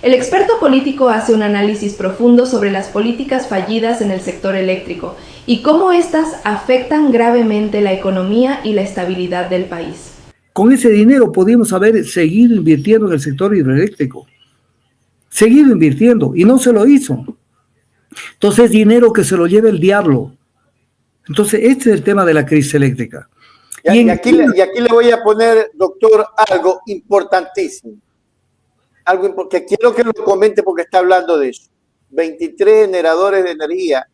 El experto político hace un análisis profundo sobre las políticas fallidas en el sector eléctrico y cómo éstas afectan gravemente la economía y la estabilidad del país. Con ese dinero podíamos haber seguido invirtiendo en el sector hidroeléctrico. Seguido invirtiendo, y no se lo hizo. Entonces, dinero que se lo lleva el diablo. Entonces, este es el tema de la crisis eléctrica. Y aquí le voy a poner, doctor, algo importantísimo. Algo que quiero que lo comente porque está hablando de eso. 23 generadores de energía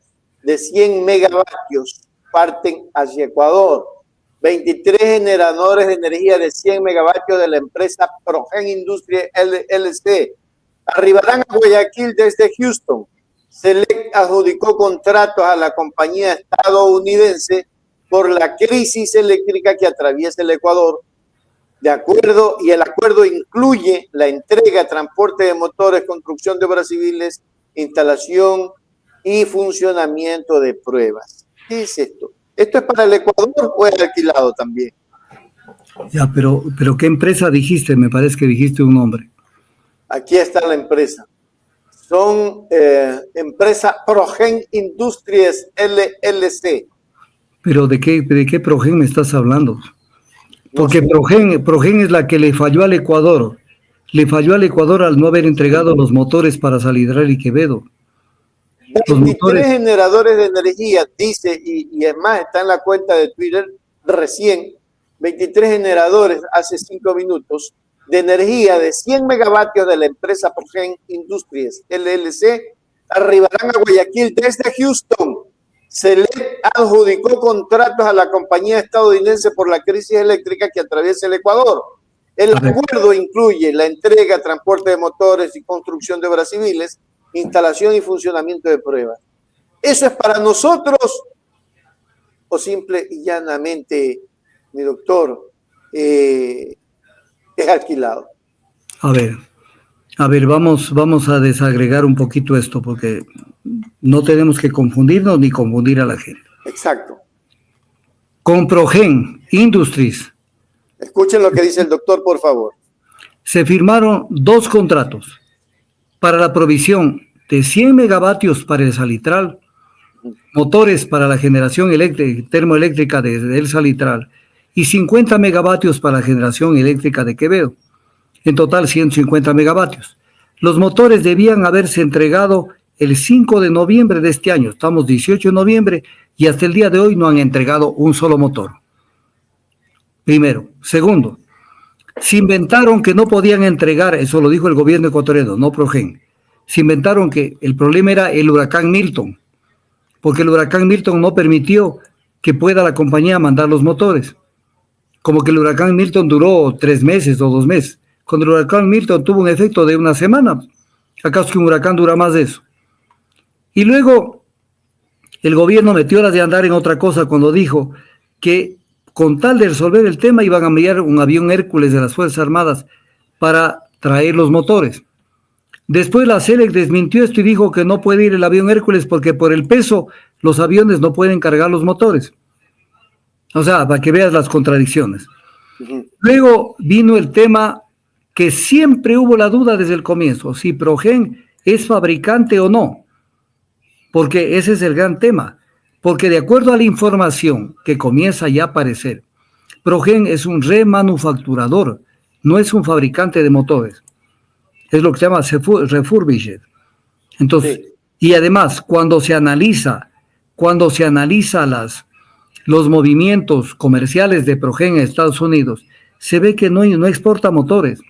de 100 megavatios parten hacia Ecuador. 23 generadores de energía de 100 megavatios de la empresa Progen Industries LLC arribarán a Guayaquil desde Houston. Select adjudicó contratos a la compañía estadounidense por la crisis eléctrica que atraviesa el Ecuador. El acuerdo incluye la entrega, transporte de motores, construcción de obras civiles, instalación y funcionamiento de pruebas. ¿Qué es esto? ¿Esto es para el Ecuador o es alquilado también? Ya, pero ¿qué empresa dijiste? Me parece que dijiste un nombre. Aquí está la empresa. Son empresa Progen Industries LLC. ¿Pero de qué Progen me estás hablando? Porque no sé. Progen es la que le falló al Ecuador. Le falló al Ecuador al no haber entregado los motores para Salidral y Quevedo. 23 generadores de energía, dice, y es más, está en la cuenta de Twitter recién, 23 generadores hace 5 minutos de energía de 100 megavatios de la empresa Progen Industries LLC arribarán a Guayaquil desde Houston. Select adjudicó contratos a la compañía estadounidense por la crisis eléctrica que atraviesa el Ecuador. El acuerdo incluye la entrega, transporte de motores y construcción de obras civiles, instalación y funcionamiento de pruebas. ¿Eso es para nosotros o simple y llanamente, mi doctor, es alquilado? A ver, vamos a desagregar un poquito esto porque no tenemos que confundirnos ni confundir a la gente. Exacto. Con Progen Industries. Escuchen lo que dice el doctor, por favor. Se firmaron 2 contratos para la provisión de 100 megavatios para el Salitral, motores para la generación termoeléctrica de El Salitral y 50 megavatios para la generación eléctrica de Quevedo. En total 150 megavatios. Los motores debían haberse entregado el 5 de noviembre de este año. Estamos 18 de noviembre y hasta el día de hoy no han entregado un solo motor. Primero. Segundo, se inventaron que no podían entregar, eso lo dijo el gobierno ecuatoriano, no Progen. Se inventaron que el problema era el huracán Milton, porque el huracán Milton no permitió que pueda la compañía mandar los motores. Como que el huracán Milton duró 3 meses o 2 meses. Cuando el huracán Milton tuvo un efecto de 1 semana, ¿acaso que un huracán dura más de eso? Y luego el gobierno metió las de andar en otra cosa cuando dijo que con tal de resolver el tema iban a enviar un avión Hércules de las Fuerzas Armadas para traer los motores. Después la Select desmintió esto y dijo que no puede ir el avión Hércules porque por el peso los aviones no pueden cargar los motores. O sea, para que veas las contradicciones. Luego vino el tema que siempre hubo la duda desde el comienzo, si Progen es fabricante o no, porque ese es el gran tema, porque de acuerdo a la información que comienza ya a aparecer, Progen es un remanufacturador, no es un fabricante de motores, es lo que se llama refurbished. Entonces, sí. Y además, cuando se analiza los movimientos comerciales de Progen en Estados Unidos, se ve que no exporta motores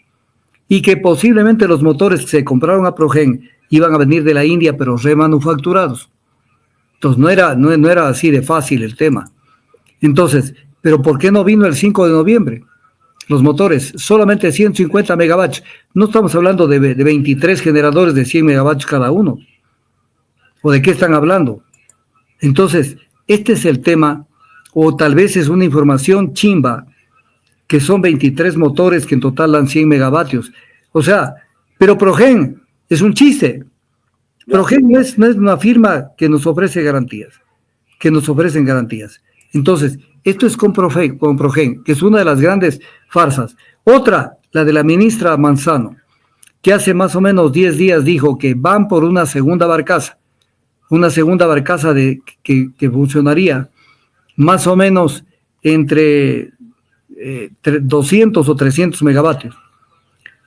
y que posiblemente los motores que se compraron a Progen iban a venir de la India, pero remanufacturados. Entonces no era así de fácil el tema. Entonces, ¿pero por qué no vino el 5 de noviembre? Los motores, solamente 150 megavatios. No estamos hablando de 23 generadores de 100 megavatios cada uno. ¿O de qué están hablando? Entonces, este es el tema, o tal vez es una información chimba, que son 23 motores que en total dan 100 megavatios. O sea, pero Progen es un chiste. Progen no es una firma que nos ofrece garantías, que nos ofrecen garantías. Entonces, esto es con Progen, que es una de las grandes farsas. Otra, la de la ministra Manzano, que hace más o menos 10 días dijo que van por una segunda barcaza que funcionaría más o menos entre 200 o 300 megavatios.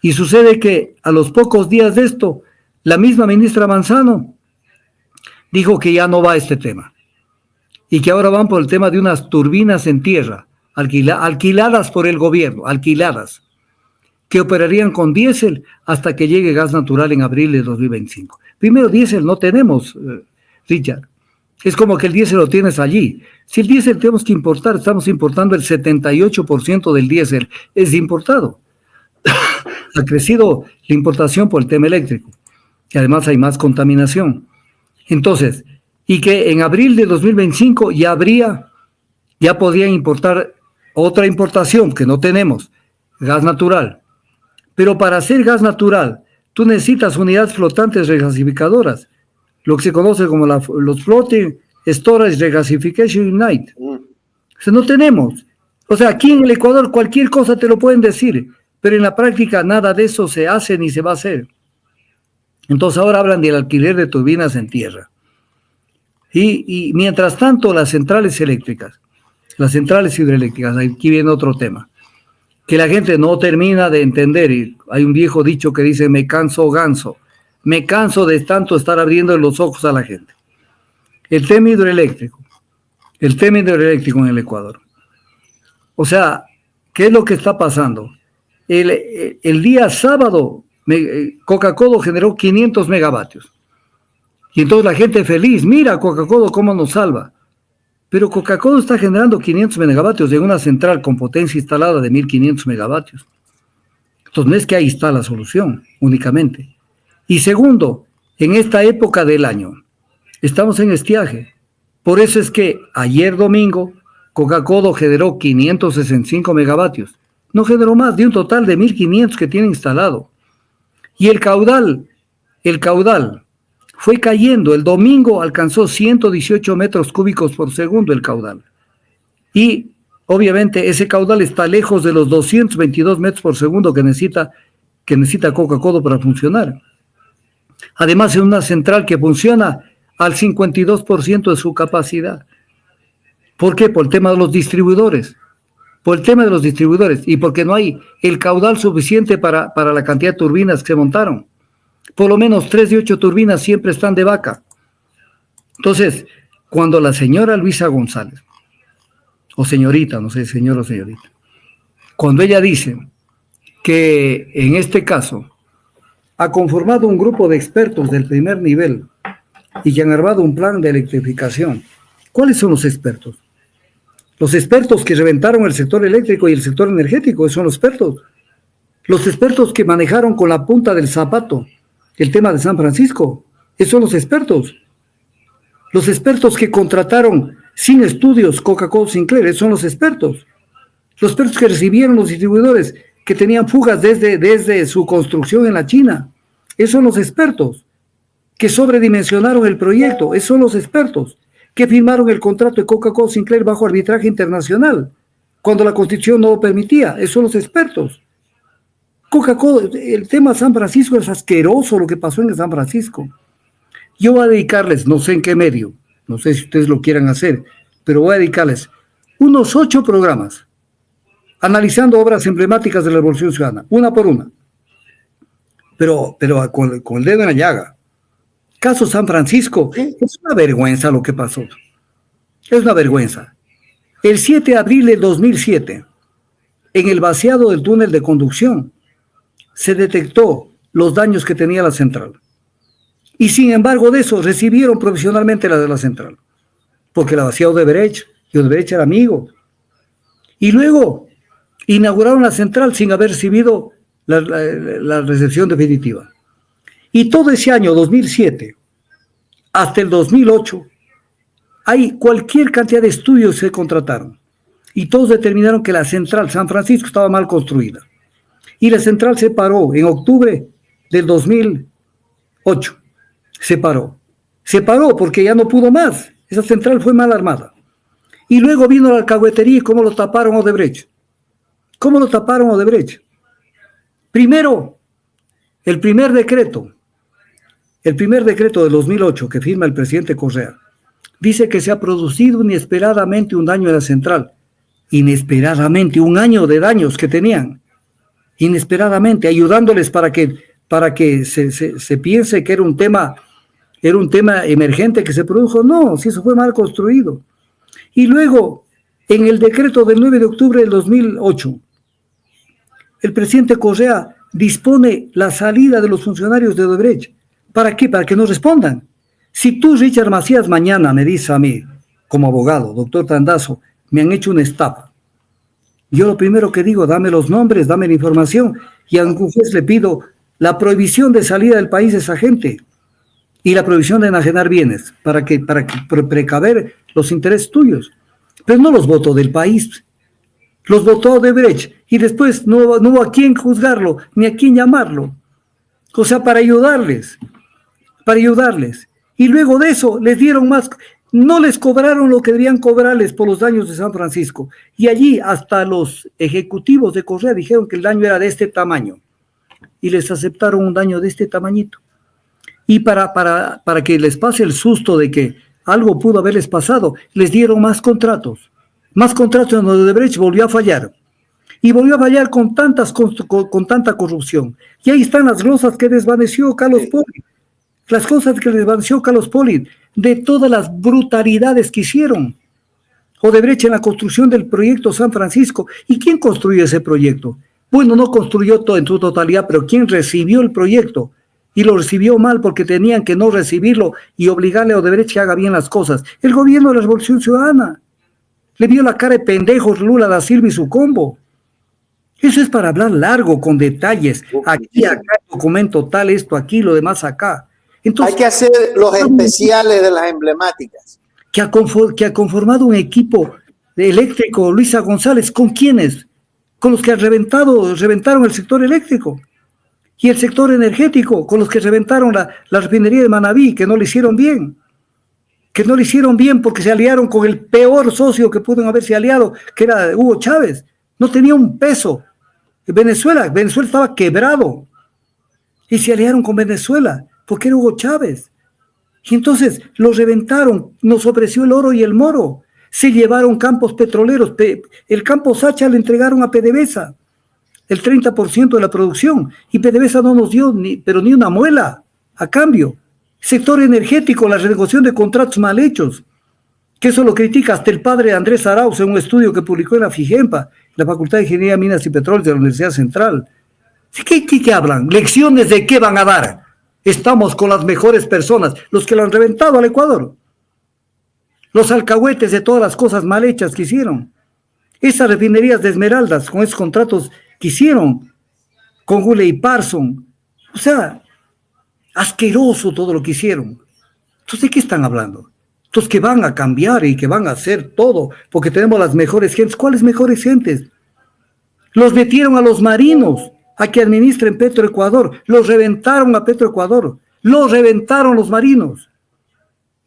Y sucede que a los pocos días de esto, la misma ministra Manzano dijo que ya no va a este tema y que ahora van por el tema de unas turbinas en tierra, alquiladas por el gobierno, que operarían con diésel hasta que llegue gas natural en abril de 2025. Primero, diésel no tenemos, Richard. Es como que el diésel lo tienes allí. Si el diésel tenemos que importar, estamos importando el 78% del diésel, es importado. Ha crecido la importación por el tema eléctrico, y además hay más contaminación. Entonces, y que en abril de 2025 ya podían importar otra importación que no tenemos, gas natural. Pero para hacer gas natural, tú necesitas unidades flotantes regasificadoras, lo que se conoce como los Floating Storage Regasification Unit. O sea, no tenemos. O sea, aquí en el Ecuador cualquier cosa te lo pueden decir, pero en la práctica nada de eso se hace ni se va a hacer. Entonces ahora hablan del alquiler de turbinas en tierra. Y mientras tanto, las centrales hidroeléctricas, aquí viene otro tema, que la gente no termina de entender. Y hay un viejo dicho que dice, me canso ganso. Me canso de tanto estar abriendo los ojos a la gente. El tema hidroeléctrico en el Ecuador. O sea, ¿qué es lo que está pasando? El día sábado, Coca-Cola generó 500 megavatios. Y entonces la gente feliz, mira Coca-Cola cómo nos salva. Pero Coca-Cola está generando 500 megavatios en una central con potencia instalada de 1500 megavatios. Entonces no es que ahí está la solución únicamente. Y segundo, en esta época del año, estamos en estiaje. Por eso es que ayer domingo, Coca-Cola generó 565 megavatios. No generó más de un total de 1500 que tiene instalado. Y el caudal fue cayendo. El domingo alcanzó 118 metros cúbicos por segundo el caudal. Y obviamente ese caudal está lejos de los 222 metros por segundo que necesita Coca-Cola para funcionar. Además, es una central que funciona al 52% de su capacidad. ¿Por qué? Por el tema de los distribuidores. Y porque no hay el caudal suficiente para la cantidad de turbinas que se montaron. Por lo menos 3 de 8 turbinas siempre están de vaca. Entonces, cuando la señora Luisa González, o señorita, no sé, señor o señorita, cuando ella dice que en este caso ha conformado un grupo de expertos del primer nivel y que han armado un plan de electrificación. ¿Cuáles son los expertos? Los expertos que reventaron el sector eléctrico y el sector energético, esos son los expertos. Los expertos que manejaron con la punta del zapato el tema de San Francisco, esos son los expertos. Los expertos que contrataron sin estudios Coca-Cola Sinclair, esos son los expertos. Los expertos que recibieron los distribuidores que tenían fugas desde su construcción en la China, esos son los expertos. Que sobredimensionaron el proyecto, esos son los expertos. Que firmaron el contrato de Coca-Cola Sinclair bajo arbitraje internacional, cuando la Constitución no lo permitía, esos son los expertos. Coca-Cola, el tema San Francisco es asqueroso lo que pasó en San Francisco. Yo voy a dedicarles, no sé en qué medio, no sé si ustedes lo quieran hacer, pero voy a dedicarles unos 8 programas analizando obras emblemáticas de la Revolución Ciudadana, una por una, pero con el dedo en la llaga. Caso San Francisco, es una vergüenza lo que pasó. Es una vergüenza. El 7 de abril del 2007, en el vaciado del túnel de conducción, se detectó los daños que tenía la central. Y sin embargo de eso, recibieron provisionalmente la de la central. Porque la vació Odebrecht, y Odebrecht era amigo. Y luego inauguraron la central sin haber recibido la recepción definitiva. Y todo ese año, 2007, hasta el 2008, hay cualquier cantidad de estudios que se contrataron. Y todos determinaron que la central San Francisco estaba mal construida. Y la central se paró en octubre del 2008. Se paró porque ya no pudo más. Esa central fue mal armada. Y luego vino la alcahuetería y cómo lo taparon Odebrecht. Primero, El primer decreto de 2008 que firma el presidente Correa, dice que se ha producido inesperadamente un daño en la central. Inesperadamente, un año de daños que tenían. Inesperadamente, ayudándoles para que se piense que era un tema emergente que se produjo. No, si eso fue mal construido. Y luego, en el decreto del 9 de octubre del 2008, el presidente Correa dispone la salida de los funcionarios de Odebrecht. ¿Para qué? Para que no respondan. Si tú, Richard Macías, mañana me dices a mí, como abogado, doctor Tandazo, me han hecho una estafa, yo lo primero que digo, dame los nombres, dame la información, y a un juez le pido la prohibición de salida del país de esa gente y la prohibición de enajenar bienes para precaver los intereses tuyos. Pero no los votó del país, los votó Odebrecht, y después no hubo a quién juzgarlo, ni a quién llamarlo. O sea, para ayudarles. Y luego de eso les dieron más, no les cobraron lo que debían cobrarles por los daños de San Francisco. Y allí hasta los ejecutivos de Correa dijeron que el daño era de este tamaño. Y les aceptaron un daño de este tamañito. Y para que les pase el susto de que algo pudo haberles pasado, les dieron más contratos. Más contratos en donde Odebrecht volvió a fallar. Y volvió a fallar con tanta corrupción. Y ahí están las glosas que desvaneció Carlos Poli. Las cosas que desvaneció Carlos Poli, de todas las brutalidades que hicieron. Odebrecht en la construcción del proyecto San Francisco. ¿Y quién construyó ese proyecto? Bueno, no construyó todo en su totalidad, pero ¿quién recibió el proyecto? Y lo recibió mal porque tenían que no recibirlo y obligarle a Odebrecht que haga bien las cosas. El gobierno de la Revolución Ciudadana. Le vio la cara de pendejos Lula da Silva y su combo. Eso es para hablar largo, con detalles. Aquí, acá, el documento tal, esto, aquí, lo demás acá. Entonces, hay que hacer los especiales de las emblemáticas. Que ha conformado un equipo eléctrico, Luisa González, ¿con quiénes? Con los que reventaron el sector eléctrico. Y el sector energético, con los que reventaron la refinería de Manabí, que no le hicieron bien. Que no le hicieron bien porque se aliaron con el peor socio que pudieron haberse aliado, que era Hugo Chávez. No tenía un peso. Venezuela estaba quebrado. Y se aliaron con Venezuela, porque era Hugo Chávez. Y entonces los reventaron, nos ofreció el oro y el moro. Se llevaron campos petroleros. El campo Sacha le entregaron a PDVSA el 30% de la producción. Y PDVSA no nos dio ni una muela a cambio. Sector energético, la renegociación de contratos mal hechos. Que eso lo critica hasta el padre Andrés Arauz en un estudio que publicó en la FIGEMPA, la Facultad de Ingeniería, Minas y Petróleos de la Universidad Central. ¿Qué hablan? ¿Lecciones de qué van a dar? Estamos con las mejores personas, los que lo han reventado al Ecuador. Los alcahuetes de todas las cosas mal hechas que hicieron. Esas refinerías de Esmeraldas, con esos contratos que hicieron, con Guley y Parson. O sea, asqueroso todo lo que hicieron. Entonces, ¿de qué están hablando? Entonces, que van a cambiar y que van a hacer todo, porque tenemos las mejores gentes. ¿Cuáles mejores gentes? Los metieron a los marinos a que administren Petroecuador. Los reventaron a Petroecuador. Los reventaron los marinos.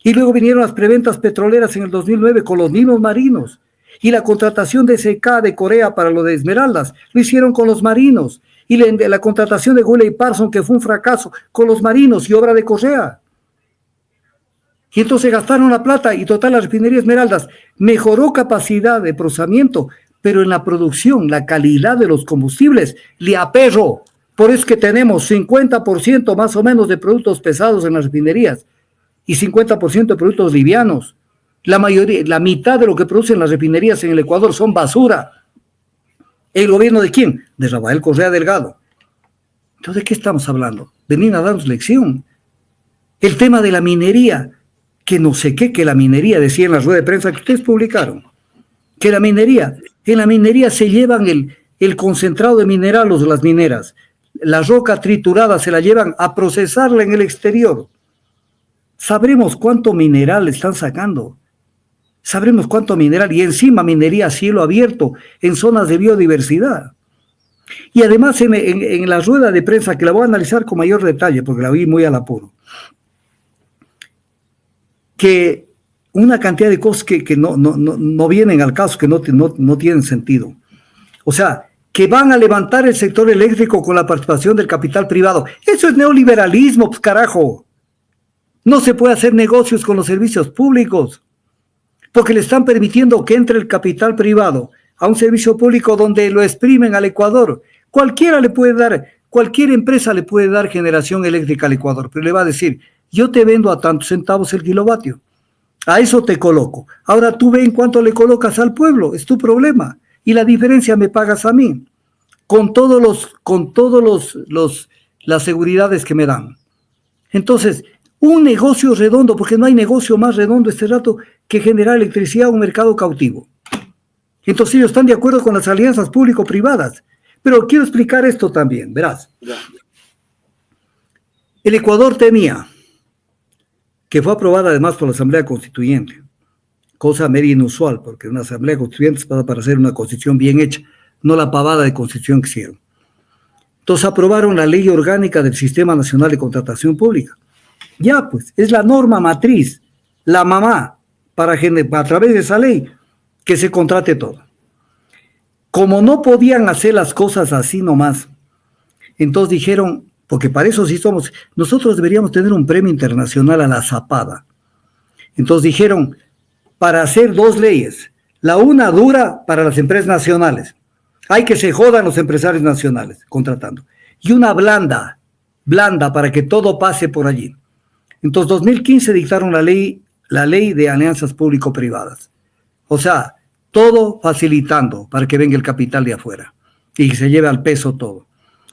Y luego vinieron las preventas petroleras en el 2009 con los mismos marinos. Y la contratación de SK de Corea para lo de Esmeraldas lo hicieron con los marinos. Y la contratación de Guley y Parson, que fue un fracaso, con los marinos y obra de Correa. Y entonces gastaron la plata y total la refinería Esmeraldas mejoró capacidad de procesamiento, pero en la producción, la calidad de los combustibles le aperró. Por eso es que tenemos 50% más o menos de productos pesados en las refinerías y 50% de productos livianos. La mitad de lo que producen las refinerías en el Ecuador son basura. ¿El gobierno de quién? De Rafael Correa Delgado. Entonces, ¿de qué estamos hablando? Venir a darnos lección. El tema de la minería, que no sé qué, que la minería, decía en la rueda de prensa que ustedes publicaron, que en la minería se llevan el concentrado de mineral, las mineras, la roca triturada se la llevan a procesarla en el exterior. Sabremos cuánto mineral están sacando. Sabremos cuánto mineral, y encima minería a cielo abierto en zonas de biodiversidad. Y además en la rueda de prensa, que la voy a analizar con mayor detalle, porque la vi muy al apuro, que una cantidad de cosas que no vienen al caso, que no tienen sentido. O sea, que van a levantar el sector eléctrico con la participación del capital privado. Eso es neoliberalismo, pues carajo. No se puede hacer negocios con los servicios públicos, porque le están permitiendo que entre el capital privado a un servicio público donde lo exprimen al Ecuador. Cualquier empresa le puede dar generación eléctrica al Ecuador, pero le va a decir, yo te vendo a tantos centavos el kilovatio, a eso te coloco. Ahora tú ve en cuánto le colocas al pueblo, es tu problema, y la diferencia me pagas a mí, con las seguridades que me dan. Entonces, un negocio redondo, porque no hay negocio más redondo este rato que generar electricidad a un mercado cautivo. Entonces ellos están de acuerdo con las alianzas público-privadas. Pero quiero explicar esto también, verás. El Ecuador tenía, que fue aprobada además por la Asamblea Constituyente, cosa media inusual, porque una Asamblea Constituyente es para hacer una constitución bien hecha, no la pavada de constitución que hicieron. Entonces aprobaron la Ley Orgánica del Sistema Nacional de Contratación Pública. Ya, pues, es la norma matriz, la mamá, a través de esa ley, que se contrate todo. Como no podían hacer las cosas así nomás, entonces dijeron, porque para eso sí somos, nosotros deberíamos tener un premio internacional a la zapada. Entonces dijeron, para hacer dos leyes, la una dura para las empresas nacionales, hay que se jodan los empresarios nacionales contratando, y una blanda para que todo pase por allí. Entonces, 2015 dictaron la ley de alianzas público-privadas. O sea, todo facilitando para que venga el capital de afuera y que se lleve al peso todo.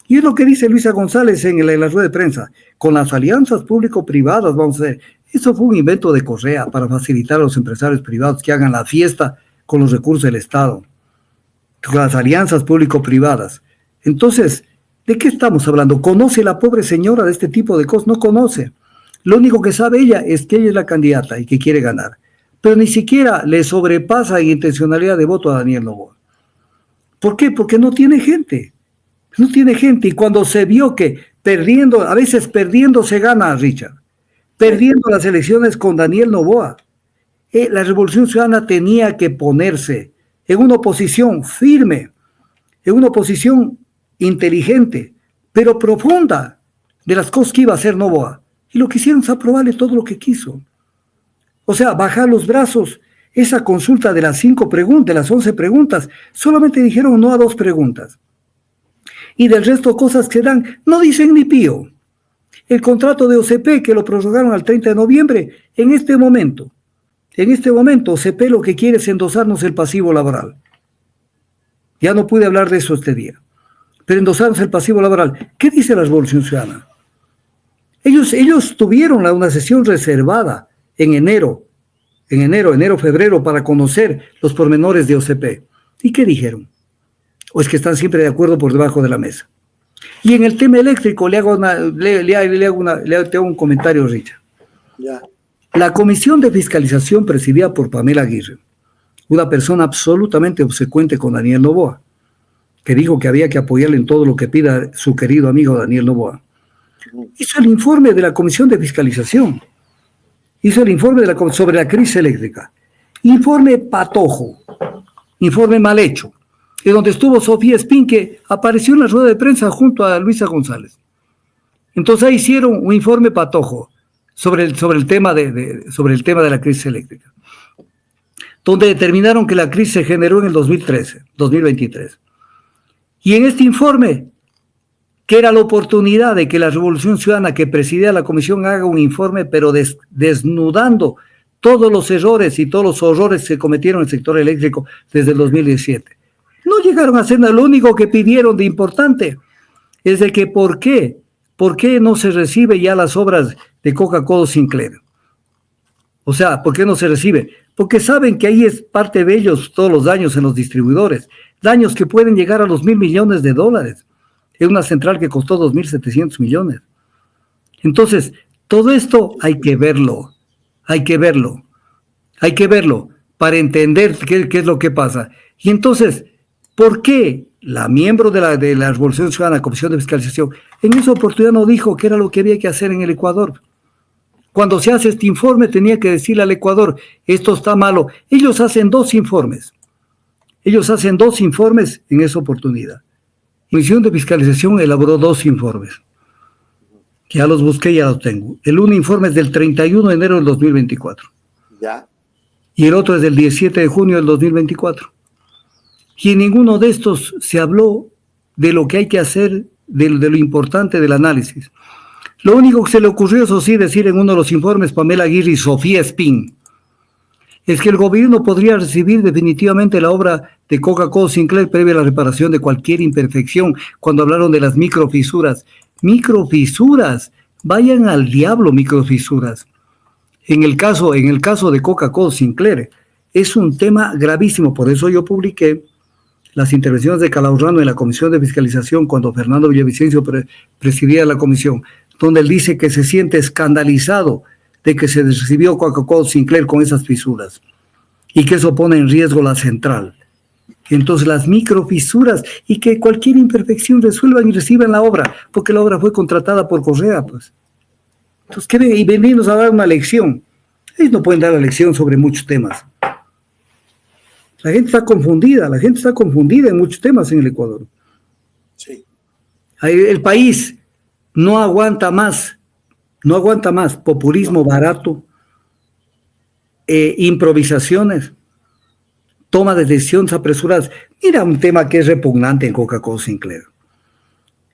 Y es lo que dice Luisa González en la rueda de prensa. Con las alianzas público-privadas, vamos a ver, eso fue un invento de Correa para facilitar a los empresarios privados que hagan la fiesta con los recursos del Estado. Con las alianzas público-privadas. Entonces, ¿de qué estamos hablando? ¿Conoce la pobre señora de este tipo de cosas? No conoce. Lo único que sabe ella es que ella es la candidata y que quiere ganar. Pero ni siquiera le sobrepasa en intencionalidad de voto a Daniel Noboa. ¿Por qué? Porque no tiene gente. No tiene gente. Y cuando se vio que a veces perdiendo se gana, Richard. Perdiendo las elecciones con Daniel Noboa. La Revolución Ciudadana tenía que ponerse en una oposición firme, en una oposición inteligente, pero profunda de las cosas que iba a hacer Noboa. Y lo que hicieron es aprobarle todo lo que quiso. O sea, bajar los brazos. Esa consulta de las 5 preguntas, de las 11 preguntas, solamente dijeron no a 2 preguntas. Y del resto cosas que dan, no dicen ni pío. El contrato de OCP, que lo prorrogaron al 30 de noviembre, en este momento, OCP lo que quiere es endosarnos el pasivo laboral. Ya no pude hablar de eso este día. Pero endosarnos el pasivo laboral. ¿Qué dice la Revolución Ciudadana? Ellos tuvieron una sesión reservada en enero, febrero, para conocer los pormenores de OCP. ¿Y qué dijeron? O es que están siempre de acuerdo por debajo de la mesa. Y en el tema eléctrico le hago un comentario, Richard. Ya. La Comisión de Fiscalización presidida por Pamela Aguirre, una persona absolutamente obsecuente con Daniel Noboa, que dijo que había que apoyarle en todo lo que pida su querido amigo Daniel Noboa, hizo el informe de la Comisión de Fiscalización, sobre la crisis eléctrica, informe patojo, informe mal hecho, y donde estuvo Sofía Espín, que apareció en la rueda de prensa junto a Luisa González. Entonces ahí hicieron un informe patojo sobre el tema de la crisis eléctrica, donde determinaron que la crisis se generó en el 2023. Y en este informe, que era la oportunidad de que la Revolución Ciudadana que presidía la comisión haga un informe, pero desnudando todos los errores y todos los horrores que se cometieron en el sector eléctrico desde el 2017. No llegaron a hacer nada. Lo único que pidieron de importante es de que ¿por qué no se recibe ya las obras de Coca-Cola Sinclair? O sea, ¿por qué no se recibe? Porque saben que ahí es parte de ellos todos los daños en los distribuidores, daños que pueden llegar a los $1,000 millones. Es una central que costó 2.700 millones. Entonces, todo esto hay que verlo para entender qué es lo que pasa. Y entonces, ¿por qué la miembro de la Revolución Ciudadana, Comisión de Fiscalización, en esa oportunidad no dijo qué era lo que había que hacer en el Ecuador? Cuando se hace este informe tenía que decirle al Ecuador, esto está malo. Ellos hacen 2 informes. Ellos hacen 2 informes en esa oportunidad. La Comisión de Fiscalización elaboró 2 informes. Ya los busqué, ya los tengo. El uno informe es del 31 de enero del 2024. Ya. Y el otro es del 17 de junio del 2024. Y en ninguno de estos se habló de lo que hay que hacer, de lo importante del análisis. Lo único que se le ocurrió, eso sí, decir en uno de los informes, Pamela Aguirre y Sofía Spin, es que el gobierno podría recibir definitivamente la obra de Coca-Cola Sinclair previa a la reparación de cualquier imperfección, cuando hablaron de las microfisuras. Microfisuras, vayan al diablo microfisuras. En el caso de Coca-Cola Sinclair, es un tema gravísimo, por eso yo publiqué las intervenciones de Calaurrano en la Comisión de Fiscalización cuando Fernando Villavicencio presidía la comisión, donde él dice que se siente escandalizado de que se recibió Coca-Cola Sinclair con esas fisuras y que eso pone en riesgo la central. Entonces las microfisuras y que cualquier imperfección resuelvan y reciban la obra, porque la obra fue contratada por Correa, pues. Entonces, ¿qué ven? Y venimos a dar una lección. Ellos no pueden dar la lección sobre muchos temas. La gente está confundida en muchos temas en el Ecuador. Sí. El país no aguanta más populismo barato, improvisaciones, toma de decisiones apresuradas. Mira un tema que es repugnante en Coca-Cola Sinclair.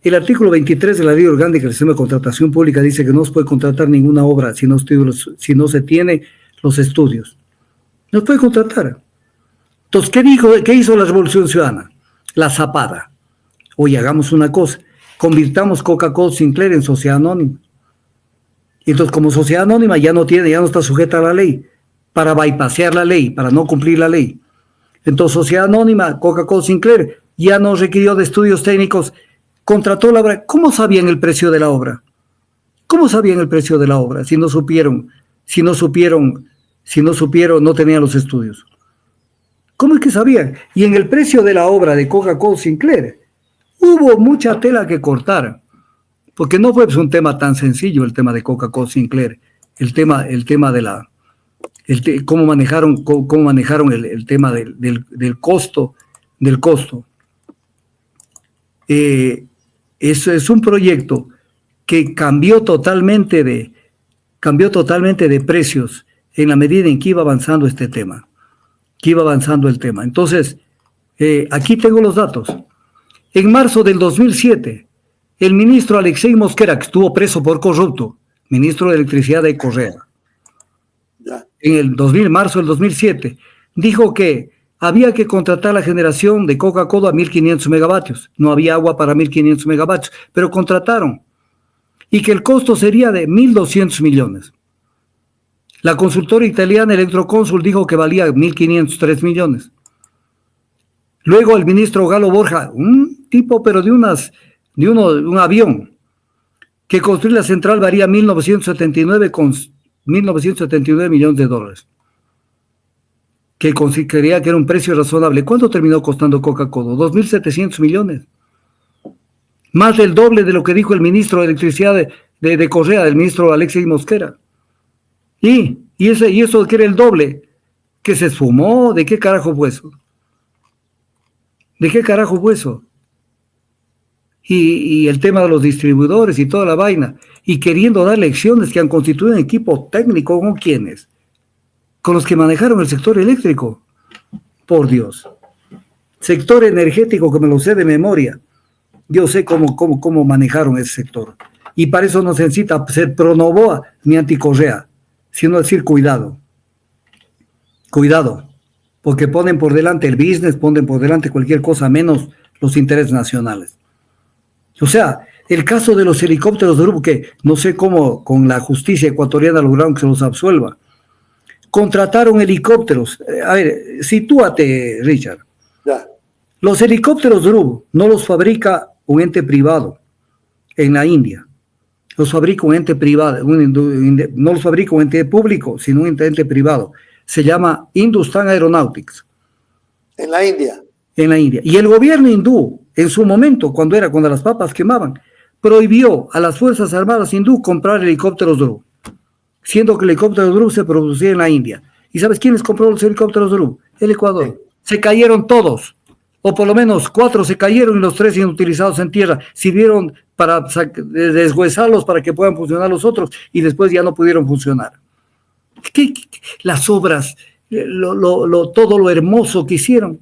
El artículo 23 de la Ley Orgánica del Sistema de Contratación Pública dice que no se puede contratar ninguna obra si no se tiene los estudios. No se puede contratar. Entonces, ¿qué hizo la Revolución Ciudadana? La zapada. Oye, hagamos una cosa, convirtamos Coca-Cola Sinclair en sociedad anónima. Y entonces, como sociedad anónima ya no está sujeta a la ley, para bypassear la ley, para no cumplir la ley. Entonces, sociedad anónima, Coca-Cola Sinclair, ya no requirió de estudios técnicos, contrató la obra. ¿Cómo sabían el precio de la obra? ¿Cómo sabían el precio de la obra? Si no supieron, no tenían los estudios. ¿Cómo es que sabían? Y en el precio de la obra de Coca-Cola Sinclair, hubo mucha tela que cortar, porque no fue un tema tan sencillo el tema de Coca-Cola Sinclair, el tema de cómo manejaron el tema del costo. Eso es un proyecto que cambió totalmente de precios en la medida en que iba avanzando este tema, Entonces, aquí tengo los datos. En marzo del 2007, el ministro Alexei Mosquera, que estuvo preso por corrupto, ministro de Electricidad de Correa, en marzo del 2007, dijo que había que contratar la generación de Coca-Cola a 1.500 megavatios. No había agua para 1.500 megavatios, pero contrataron. Y que el costo sería de 1.200 millones. La consultora italiana Electroconsul dijo que valía 1.503 millones. Luego el ministro Galo Borja, un tipo pero de un avión, que construir la central valía 1.979 millones de dólares. Que creía que era un precio razonable. ¿Cuánto terminó costando Coca-Cola? 2.700 millones. Más del doble de lo que dijo el ministro de Electricidad de Correa, el ministro Alexei Mosquera. Y eso que era el doble, que se esfumó. ¿De qué carajo fue eso? Y el tema de los distribuidores y toda la vaina, y queriendo dar lecciones que han constituido un equipo técnico, ¿con quiénes? Con los que manejaron el sector eléctrico. Por Dios. Sector energético que me lo sé de memoria. Yo sé cómo manejaron ese sector. Y para eso no se necesita ser pro Novoa ni anti-Correa, sino decir cuidado. Cuidado. Porque ponen por delante el business, ponen por delante cualquier cosa menos los intereses nacionales. O sea, el caso de los helicópteros de grupo, que no sé cómo con la justicia ecuatoriana lograron que se los absuelva. Contrataron helicópteros. A ver, sitúate, Richard. Ya. Los helicópteros Dhruv no los fabrica un ente privado en la India. Los fabrica un ente privado, no los fabrica un ente público, sino un ente privado. Se llama Hindustan Aeronautics. En la India. En la India. Y el gobierno hindú, en su momento, cuando las papas quemaban, prohibió a las Fuerzas Armadas hindú comprar helicópteros Dhruv, siendo que el helicóptero Dhruv se producía en la India. ¿Y sabes quiénes compró los helicópteros Dhruv? El Ecuador. se cayeron todos, o por lo menos 4 se cayeron y los 3 inutilizados en tierra. Sirvieron para deshuesarlos para que puedan funcionar los otros y después ya no pudieron funcionar. Las obras, todo lo hermoso que hicieron,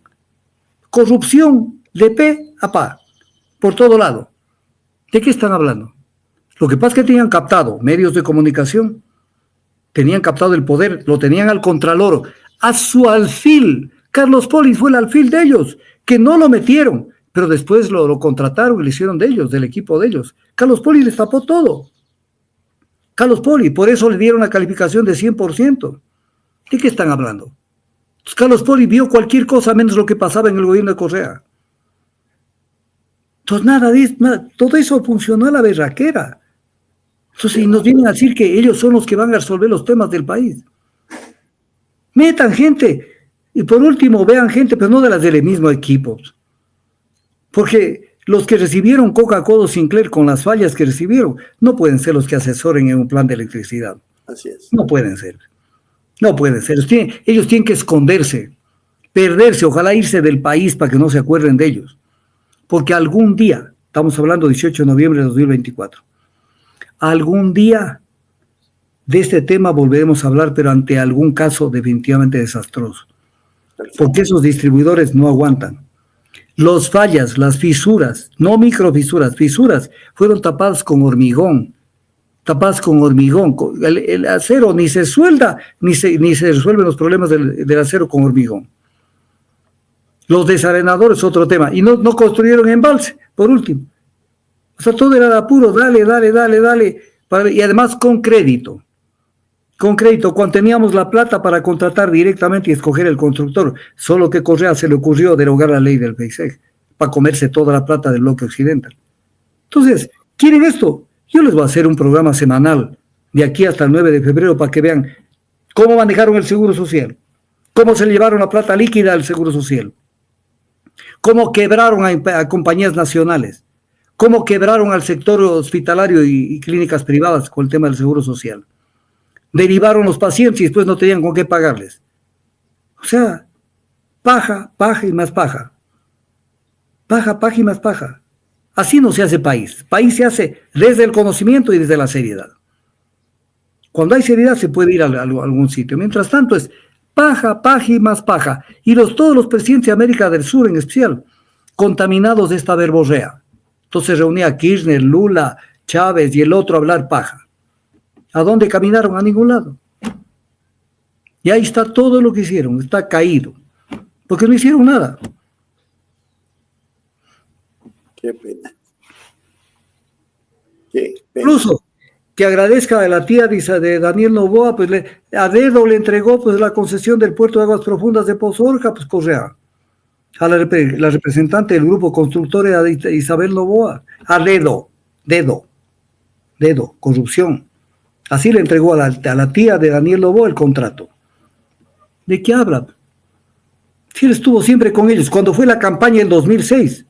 corrupción de pe a pa, por todo lado. ¿De qué están hablando? Lo que pasa es que tenían captado medios de comunicación, tenían captado el poder, lo tenían al contralor, a su alfil. Carlos Poli fue el alfil de ellos, que no lo metieron, pero después lo contrataron y lo hicieron de ellos, del equipo de ellos. Carlos Poli les tapó todo. Carlos Poli, por eso le dieron la calificación de 100%. ¿De qué están hablando? Entonces, Carlos Poli vio cualquier cosa menos lo que pasaba en el gobierno de Correa. Entonces nada, todo eso funcionó a la berraquera. Entonces nos vienen a decir que ellos son los que van a resolver los temas del país. Metan gente, y por último vean gente, pero no de las del mismo equipo. Porque los que recibieron Coca-Cola Sinclair con las fallas que recibieron, no pueden ser los que asesoren en un plan de electricidad. Así es. No pueden ser. No pueden ser. Ellos tienen que esconderse, perderse, ojalá irse del país para que no se acuerden de ellos. Porque algún día, estamos hablando 18 de noviembre de 2024, algún día de este tema volveremos a hablar, pero ante algún caso definitivamente desastroso. Porque esos distribuidores no aguantan. Los fallas, las fisuras, no microfisuras, fisuras, fueron tapadas con hormigón. El acero ni se suelda, ni se resuelven los problemas del acero con hormigón. Los desarenadores, otro tema. Y no construyeron embalse, por último. O sea, todo era de apuro, dale. Y además con crédito. Con crédito, cuando teníamos la plata para contratar directamente y escoger el constructor, solo que Correa se le ocurrió derogar la ley del PAYSEG para comerse toda la plata del bloque occidental. Entonces, ¿quieren esto? Yo les voy a hacer un programa semanal de aquí hasta el 9 de febrero para que vean cómo manejaron el Seguro Social, cómo se llevaron la plata líquida al Seguro Social, cómo quebraron a compañías nacionales, cómo quebraron al sector hospitalario y clínicas privadas con el tema del Seguro Social. Derivaron los pacientes y después no tenían con qué pagarles. O sea, paja y más paja. Paja y más paja. Así no se hace país. País se hace desde el conocimiento y desde la seriedad. Cuando hay seriedad se puede ir a algún sitio. Mientras tanto es paja y más paja. Y todos los presidentes de América del Sur en especial, contaminados de esta verborrea. Entonces se reunía Kirchner, Lula, Chávez y el otro a hablar paja. ¿A dónde caminaron? A ningún lado. Y ahí está todo lo que hicieron, está caído. Porque no hicieron nada. Qué pena. Qué pena. Incluso que agradezca a la tía de Daniel Noboa, pues a dedo le entregó pues la concesión del puerto de aguas profundas de Pozo Orca, pues Correa. A la representante del grupo constructor era Isabel Noboa. A dedo, corrupción. Así le entregó a la tía de Daniel Noboa el contrato. ¿De qué habla? Si él estuvo siempre con ellos. Cuando fue la campaña en 2006,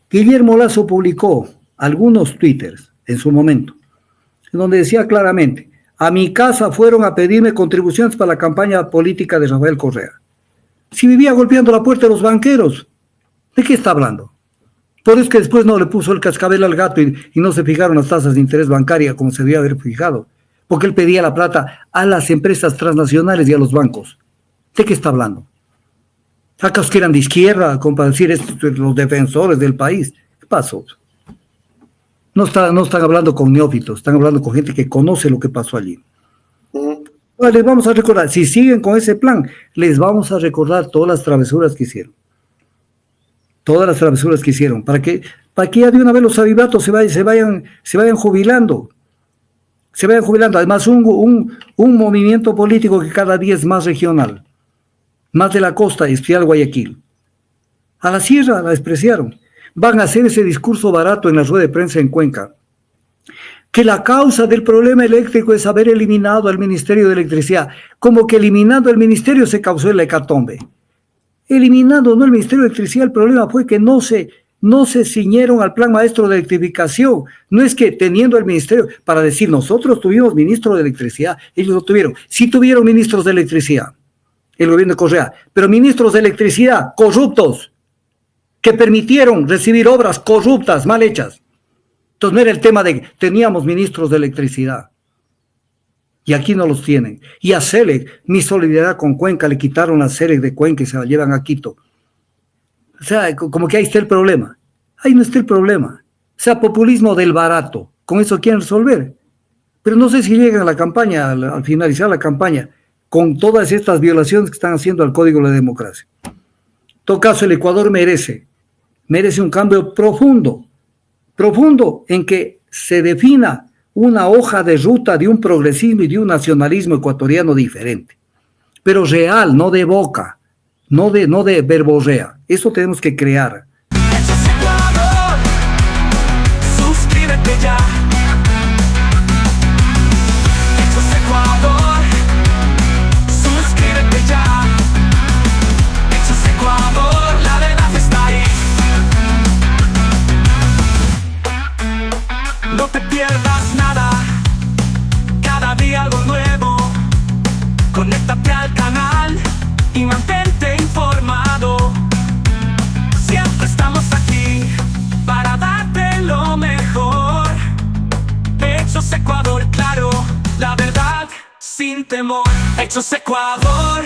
Guillermo Lasso publicó algunos twitters en su momento, en donde decía claramente, a mi casa fueron a pedirme contribuciones para la campaña política de Rafael Correa. Si vivía golpeando la puerta de los banqueros, ¿de qué está hablando? Por eso es que después no le puso el cascabel al gato y no se fijaron las tasas de interés bancaria como se debía haber fijado, porque él pedía la plata a las empresas transnacionales y a los bancos. ¿De qué está hablando? ¿Acaso que eran de izquierda, como para decir los defensores del país? ¿Qué pasó? No están hablando con neófitos, están hablando con gente que conoce lo que pasó allí. Les vamos a recordar, si siguen con ese plan, les vamos a recordar todas las travesuras que hicieron. Para que ya de una vez los avivatos se vayan jubilando. Además, un movimiento político que cada día es más regional, más de la costa, y especial Guayaquil. A la sierra la despreciaron. Van a hacer ese discurso barato en la rueda de prensa en Cuenca, que la causa del problema eléctrico es haber eliminado al Ministerio de Electricidad, como que eliminando el ministerio se causó la hecatombe. Eliminando no el Ministerio de Electricidad, el problema fue que no se ciñeron al plan maestro de electrificación. No es que teniendo el ministerio, para decir nosotros tuvimos ministro de electricidad, ellos no tuvieron. Sí tuvieron ministros de electricidad. el gobierno de Correa, pero ministros de electricidad corruptos, que permitieron recibir obras corruptas, mal hechas. Entonces no era el tema de que teníamos ministros de electricidad. Y aquí no los tienen. Y a CELEC, mi solidaridad con Cuenca, le quitaron a CELEC de Cuenca y se la llevan a Quito. O sea, como que ahí está el problema. Ahí no está el problema. O sea, populismo del barato. Con eso quieren resolver. Pero no sé si llegan a la campaña, al finalizar la campaña, con todas estas violaciones que están haciendo al Código de la Democracia. En todo caso, el Ecuador merece un cambio profundo en que se defina una hoja de ruta de un progresismo y de un nacionalismo ecuatoriano diferente, pero real, no de boca, no de verborrea. Eso tenemos que crear. Suscríbete ya. Suscríbete ya. Hechos Ecuador, la verdad está ahí. No te pierdas nada, cada día algo nuevo. Conéctate al canal y mantente informado. Siempre estamos aquí para darte lo mejor. Hechos Ecuador, claro, la verdad sin temor. Hechos Ecuador.